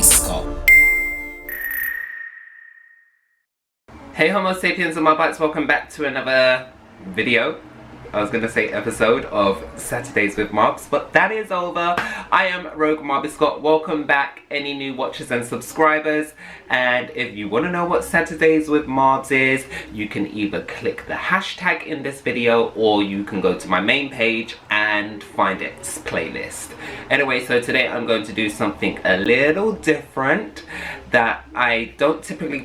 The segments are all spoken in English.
Scott. Hey Homo sapiens and Marbites, welcome back to another video. I was gonna say episode of Saturdayz with Marbz, but that is over. I am Rogue Marbz Scott. Welcome back, any new watchers and subscribers. And if you want to know what Saturdayz with Marbz is, you can either click the hashtag in this video or you can go to my main page and find its playlist. Anyway, so today I'm going to do something a little different that I don't typically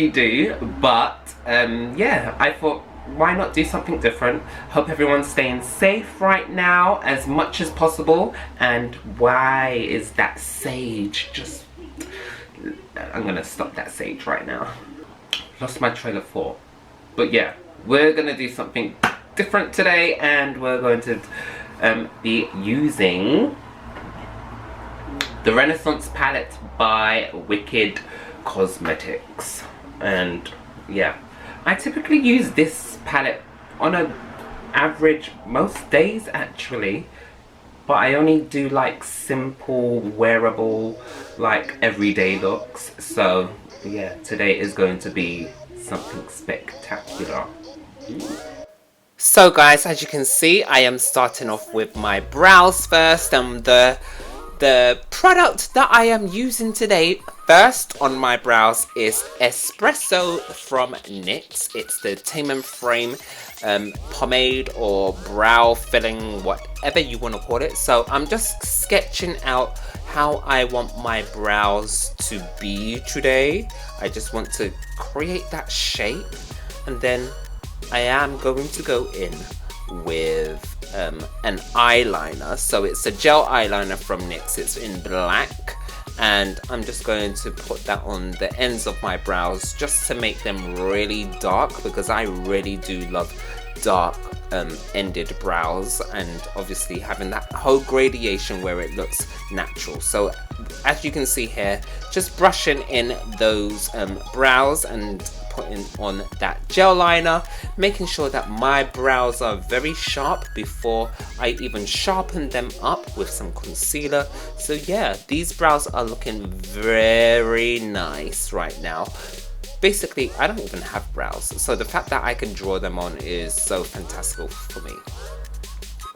do, but yeah, I thought, why not do something different? Hope everyone's staying safe right now as much as possible. And why is that sage just... I'm gonna stop that sage right now. Lost my trail of thought. But yeah, we're gonna do something different today, and we're going to be using the Renaissance palette by Wikked Cosmetics. And yeah, I typically use this palette on an average most days actually, but I only do like simple, wearable, like everyday looks. So yeah, today is going to be something spectacular. So guys, as you can see, I am starting off with my brows first, and the product that I am using today first on my brows is Espresso from NYX. It's the Tame and Frame pomade or brow filling, whatever you want to call it. So I'm just sketching out how I want my brows to be today. I just want to create that shape, and then I am going to go in with an eyeliner. So it's a gel eyeliner from NYX. It's in black, and I'm just going to put that on the ends of my brows just to make them really dark, because I really do love dark ended brows, and obviously having that whole gradation where it looks natural. So as you can see here, just brushing in those brows and putting on that gel liner, making sure that my brows are very sharp before I even sharpen them up with some concealer. So yeah, these brows are looking very nice right now. Basically, I don't even have brows, so the fact that I can draw them on is so fantastical for me.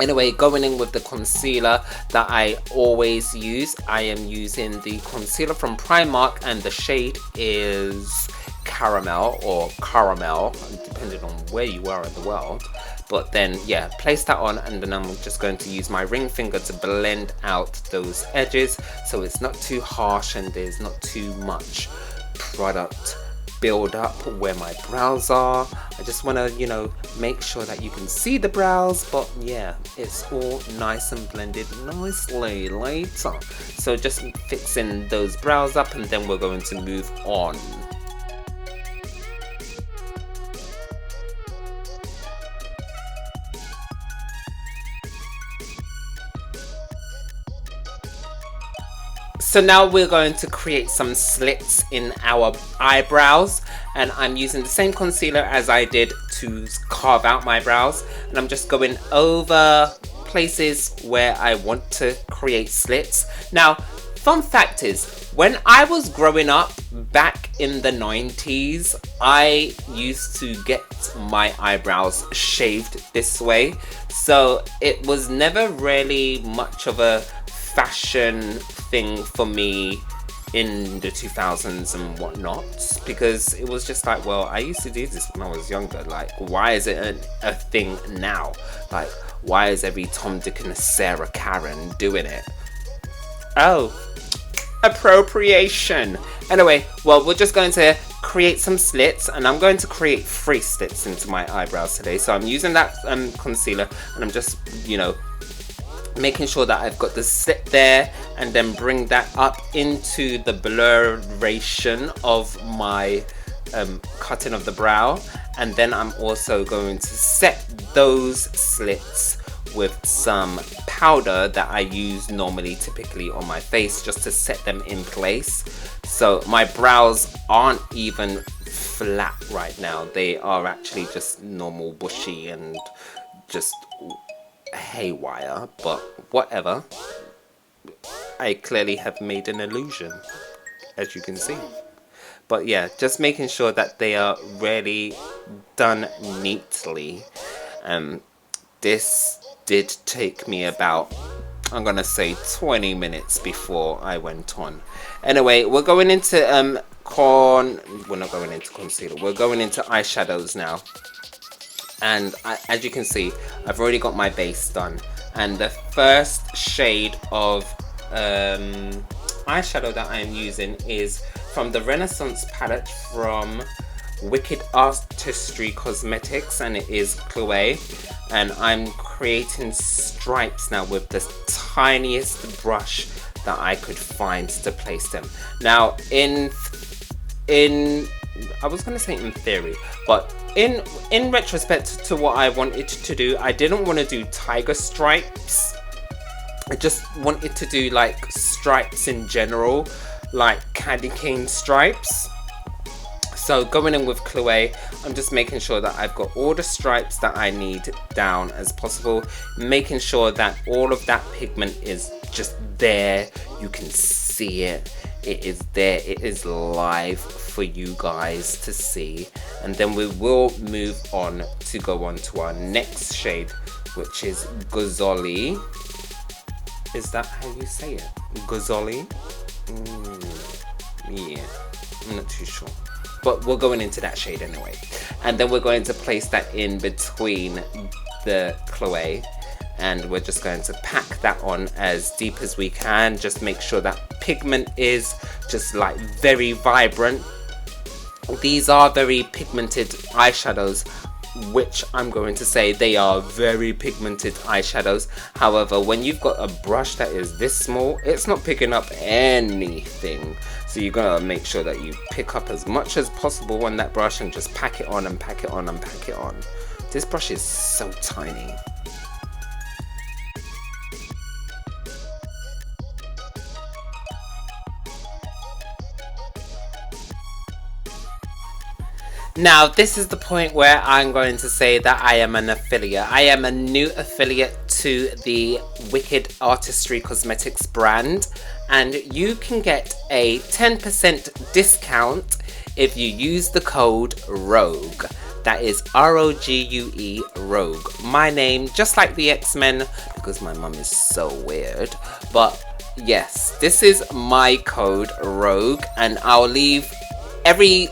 Anyway, going in with the concealer that I always use, I am using the concealer from Primark, and the shade is caramel or caramel, depending on where you are in the world. But then yeah, place that on, and then I'm just going to use my ring finger to blend out those edges so it's not too harsh and there's not too much product build up where my brows are. I just want to, you know, make sure that you can see the brows, but yeah, it's all nice and blended nicely later. So just fixing those brows up, and then we're going to move on. So now we're going to create some slits in our eyebrows, and I'm using the same concealer as I did to carve out my brows, and I'm just going over places where I want to create slits. Now, fun fact is, when I was growing up back in the 90s, I used to get my eyebrows shaved this way, so it was never really much of a fashion thing for me in the 2000s and whatnot, because it was just like, well, I used to do this when I was younger. Like, why is it a thing now? Like, why is every Tom, Dick and Sarah Karen doing it? Oh, appropriation. Anyway, well, we're just going to create some slits, and I'm going to create 3 slits into my eyebrows today. So I'm using that concealer, and I'm just, you know, making sure that I've got the slit there, and then bring that up into the blurration of my cutting of the brow. And then I'm also going to set those slits with some powder that I use typically on my face, just to set them in place. So my brows aren't even flat right now, they are actually just normal bushy and just haywire, but whatever. I clearly have made an illusion, as you can see. But yeah, just making sure that they are really done neatly. This did take me about, I'm gonna say 20 minutes before I went on. Anyway, we're going into we're not going into concealer, we're going into eyeshadows now. And as you can see, I've already got my base done. And the first shade of eyeshadow that I'm using is from the Renaissance palette from Wikked Artistry Cosmetics, and it is Chloe. And I'm creating stripes now with the tiniest brush that I could find to place them. Now in I was gonna say in theory, but in retrospect to what I wanted to do, I didn't want to do tiger stripes. I just wanted to do like stripes in general, like candy cane stripes. So going in with Chloe, I'm just making sure that I've got all the stripes that I need down as possible, making sure that all of that pigment is just there. You can see it. It is there. It is live for you guys to see. And then we will move on to go on to our next shade, which is Gozoli. Is that how you say it? Gozoli? Yeah, I'm not too sure. But we're going into that shade anyway. And then we're going to place that in between the Chloe. And we're just going to pack that on as deep as we can. Just make sure that pigment is just like very vibrant. These are very pigmented eyeshadows, which I'm going to say they are very pigmented eyeshadows. However, when you've got a brush that is this small, it's not picking up anything. So you're gonna make sure that you pick up as much as possible on that brush and just pack it on and pack it on and pack it on. This brush is so tiny. Now, this is the point where I'm going to say that I am an affiliate. I am a new affiliate to the Wikked Artistry Cosmetics brand, and you can get a 10% discount if you use the code ROGUE. That is ROGUE, Rogue. My name, just like the X-Men, because my mum is so weird. But yes, this is my code ROGUE, and I'll leave everything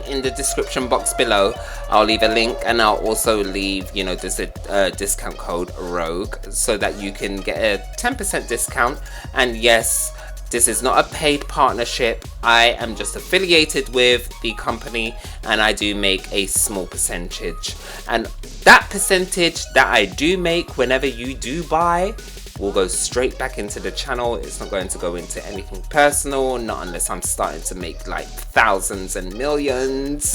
in the description box below. I'll leave a link, and I'll also leave, you know, just a discount code ROGUE so that you can get a 10% discount. And yes, this is not a paid partnership. I am just affiliated with the company, and I do make a small percentage. And that percentage that I do make whenever you do buy will go straight back into the channel. It's not going to go into anything personal, not unless I'm starting to make like thousands and millions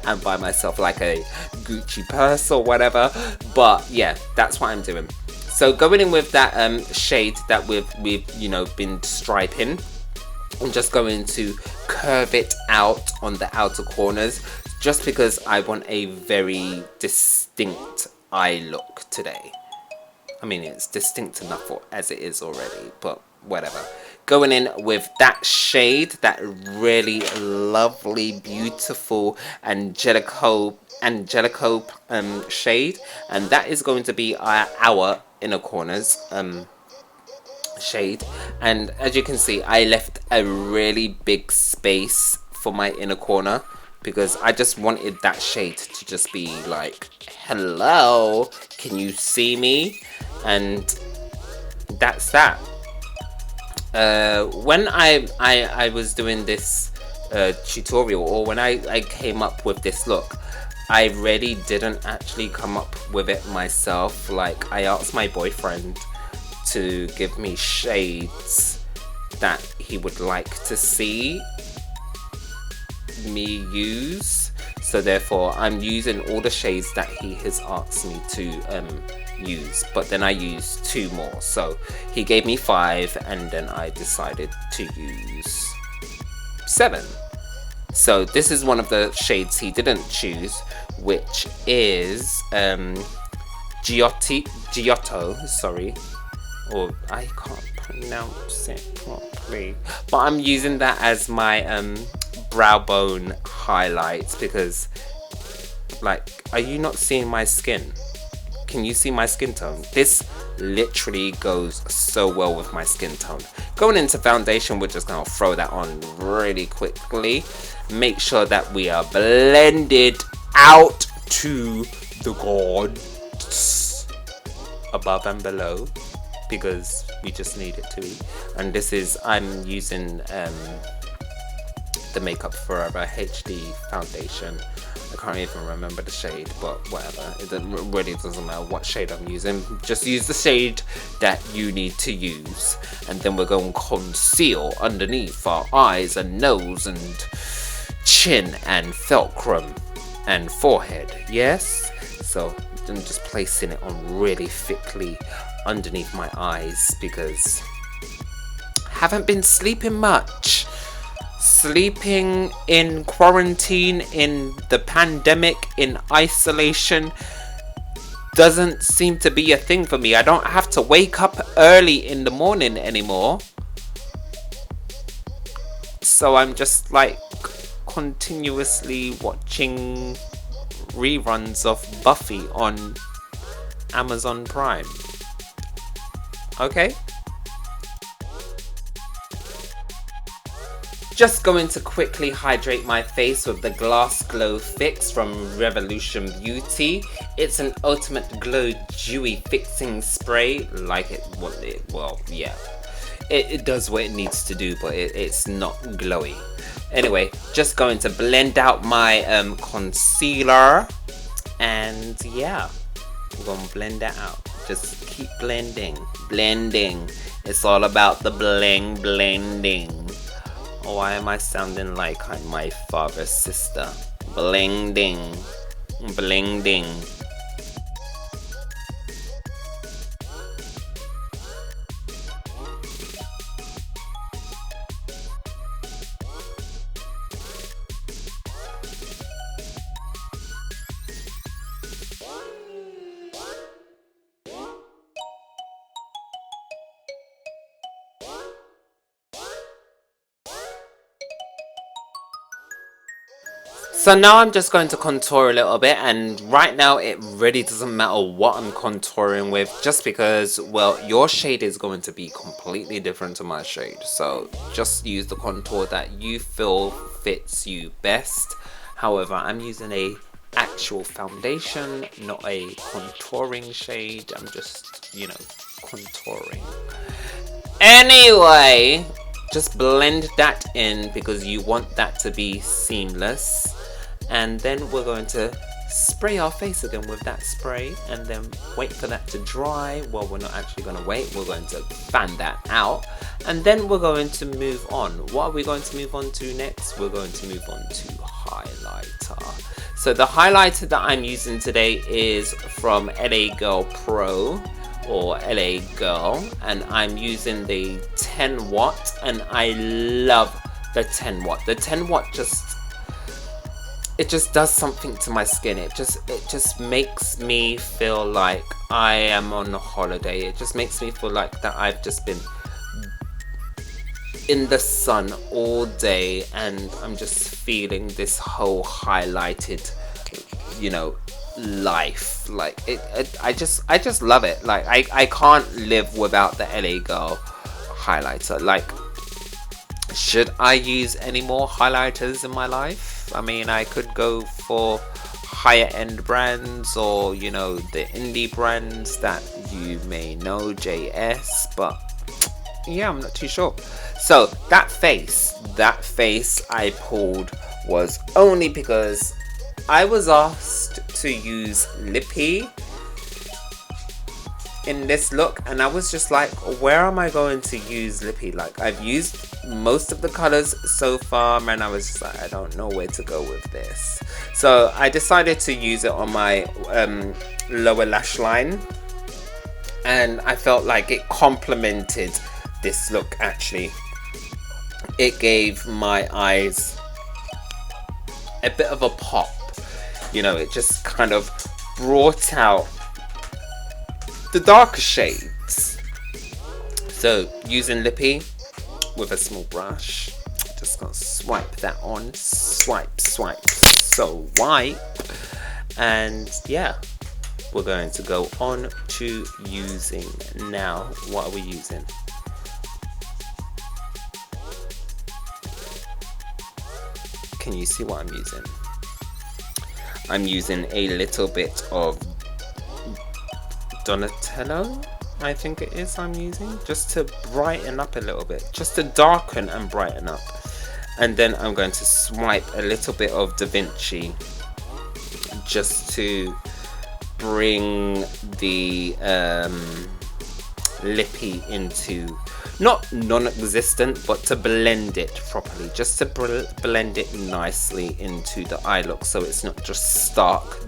and buy myself like a Gucci purse or whatever. But yeah, that's what I'm doing. So going in with that shade that we've you know been striping, I'm just going to curve it out on the outer corners, just because I want a very distinct eye look today. I mean, it's distinct enough as it is already, but whatever. Going in with that shade, that really lovely, beautiful Angelico shade, and that is going to be our inner corners shade. And as you can see, I left a really big space for my inner corner, because I just wanted that shade to just be like, hello, can you see me? And that's that. When I was doing this tutorial, or when I came up with this look, I really didn't actually come up with it myself. Like, I asked my boyfriend to give me shades that he would like to see me use, so therefore I'm using all the shades that he has asked me to use, but then I used 2 more, so he gave me 5, and then I decided to use 7. So this is one of the shades he didn't choose, which is Giotto, sorry, or I can't pronounce it properly, but I'm using that as my brow bone highlights because, like, are you not seeing my skin? Can you see my skin tone? This literally goes so well with my skin tone. Going into foundation, we're just gonna throw that on really quickly. Make sure that we are blended out to the gods above and below, because we just need it to be. And this is, I'm using the Makeup Forever HD foundation. I can't even remember the shade, but whatever. Really doesn't matter what shade I'm using. Just use the shade that you need to use. And then we're going to conceal underneath our eyes and nose and chin and fulcrum and forehead. Yes? So I'm just placing it on really thickly underneath my eyes because I haven't been sleeping much. Sleeping in quarantine, in the pandemic, in isolation doesn't seem to be a thing for me. I don't have to wake up early in the morning anymore. So I'm just like continuously watching reruns of Buffy on Amazon Prime. Okay? Just going to quickly hydrate my face with the Glass Glow Fix from Revolution Beauty. It's an ultimate glow dewy fixing spray. Like it, well, yeah. It does what it needs to do, but it's not glowy. Anyway, just going to blend out my concealer. And yeah, we're gonna blend that out. Just keep blending. Blending. It's all about the blending. Why am I sounding like I'm my father's sister? Blending. So now I'm just going to contour a little bit, and right now it really doesn't matter what I'm contouring with, just because, well, your shade is going to be completely different to my shade. So just use the contour that you feel fits you best. However, I'm using a actual foundation, not a contouring shade. I'm just, you know, contouring. Anyway, just blend that in because you want that to be seamless. And then we're going to spray our face again with that spray and then wait for that to dry. Well, we're not actually going to wait. We're going to fan that out. And then we're going to move on. What are we going to move on to next? We're going to move on to highlighter. So the highlighter that I'm using today is from LA Girl Pro or LA Girl. And I'm using the 10 watt. And I love the 10 watt. The 10 watt it just does something to my skin. It just makes me feel like I am on a holiday. It just makes me feel like that I've just been in the sun all day and I'm just feeling this whole highlighted, you know, life. Like I just love it. Like I can't live without the LA Girl highlighter. Like, should I use any more highlighters in my life? I mean, I could go for higher end brands or, you know, the indie brands that you may know, JS, but yeah, I'm not too sure. So that face I pulled was only because I was asked to use Lippy in this look, and I was just like, where am I going to use Lippy? Like, I've used most of the colors so far and I was just like, I don't know where to go with this. So I decided to use it on my lower lash line, and I felt like it complemented this look. Actually, it gave my eyes a bit of a pop, you know. It just kind of brought out the darker shades. So using Lippy with a small brush, just gonna swipe that on, swipe, so wipe, and yeah, we're going to go on to using now. What are we using? Can you see what I'm using? I'm using a little bit of Donatello, I think it is I'm using, just to brighten up a little bit, just to darken and brighten up. And then I'm going to swipe a little bit of Da Vinci just to bring the Lippy into, not non-existent, but to blend it properly, just to blend it nicely into the eye look, so it's not just stark.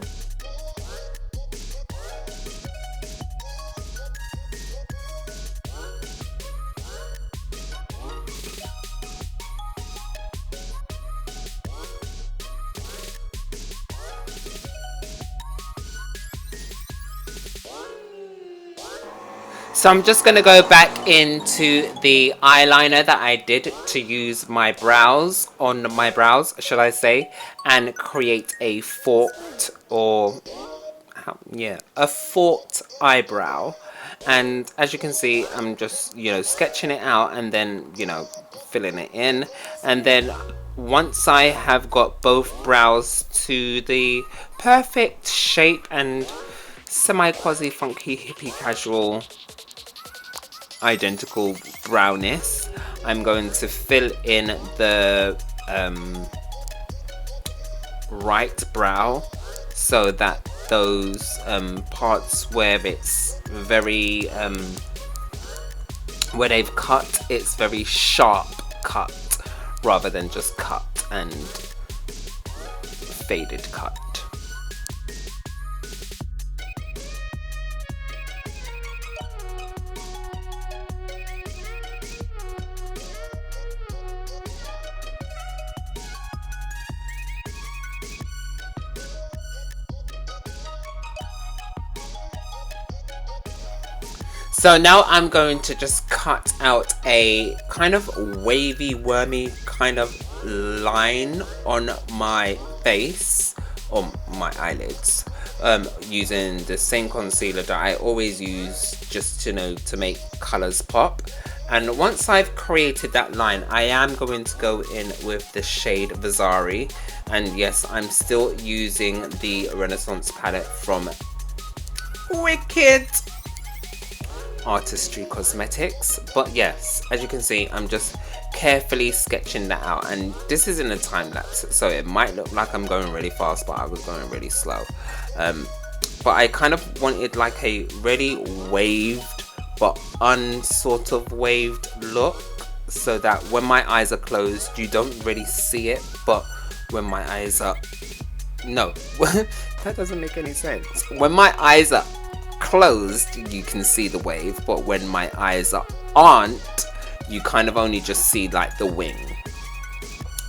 So I'm just going to go back into the eyeliner that I did to use my brows, on my brows, should I say, and create a forked, or a forked eyebrow. And as you can see, I'm just, sketching it out and then, filling it in. And then once I have got both brows to the perfect shape and semi-quasi funky hippie casual identical brownness, I'm going to fill in the right brow, so that those parts where it's very where they've cut, it's very sharp cut rather than just cut and faded cut. So now I'm going to just cut out a kind of wavy, wormy kind of line on my face, or my eyelids, using the same concealer that I always use, just to make colors pop. And once I've created that line, I am going to go in with the shade Vasari. And yes, I'm still using the Renaissance palette from Wikked Artistry Cosmetics. But yes, as you can see, I'm just carefully sketching that out, and this is in a time lapse, so it might look like I'm going really fast, but I was going really slow. But I kind of wanted like a really waved but unsort of waved look, so that when my eyes are closed you don't really see it, but when my eyes are that doesn't make any sense. When my eyes are closed you can see the wave, but when my eyes aren't, you kind of only just see like the wing.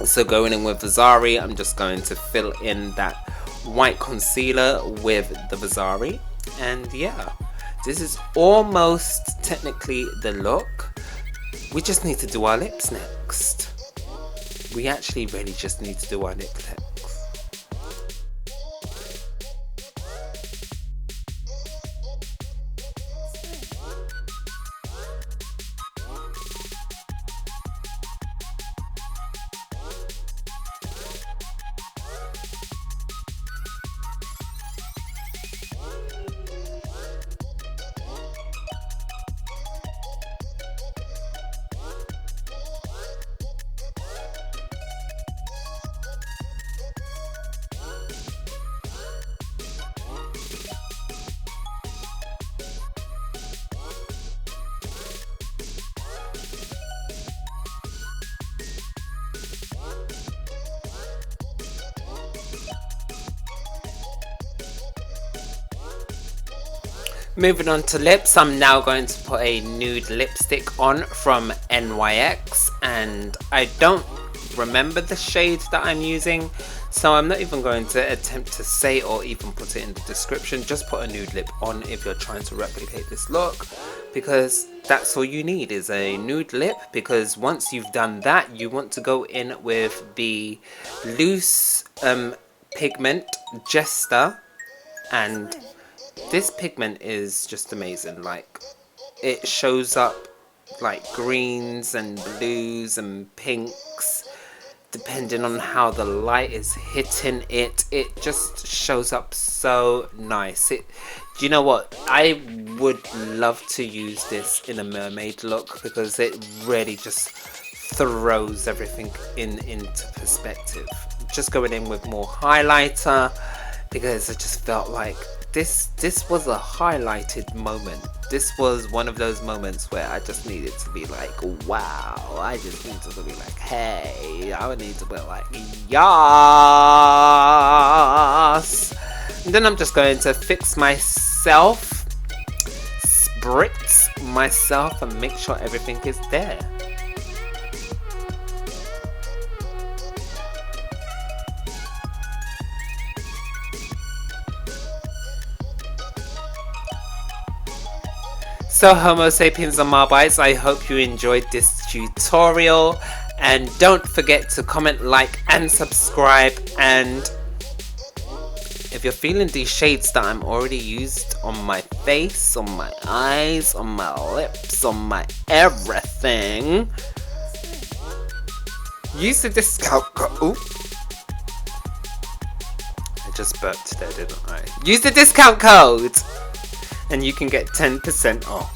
So going in with Vasari, I'm just going to fill in that white concealer with the Vasari, and yeah, this is almost technically the look. We just need to do our lips next. We actually really just need to do our lips next. Moving on to lips, I'm now going to put a nude lipstick on from NYX, and I don't remember the shade that I'm using, So I'm not even going to attempt to say or even put it in the description. Just put a nude lip on if you're trying to replicate this look, because that's all you need is a nude lip. Because once you've done that, you want to go in with the loose pigment Jester, and this pigment is just amazing. Like, it shows up like greens and blues and pinks depending on how the light is hitting it. It just shows up so nice. Do you know what, I would love to use this in a mermaid look, because it really just throws everything into perspective. Just going in with more highlighter, because I just felt like this was a highlighted moment. This was one of those moments where I just needed to be like, wow. I just needed to be like, hey. I would need to be like, yas. And then I'm just going to fix myself, spritz myself, and make sure everything is there. So Homo sapiens and Marbites, I hope you enjoyed this tutorial, and don't forget to comment, like and subscribe. And if you're feeling these shades that I'm already used on my face, on my eyes, on my lips, on my everything, use the discount code. I just burped there, didn't I? Use the discount code and you can get 10% off.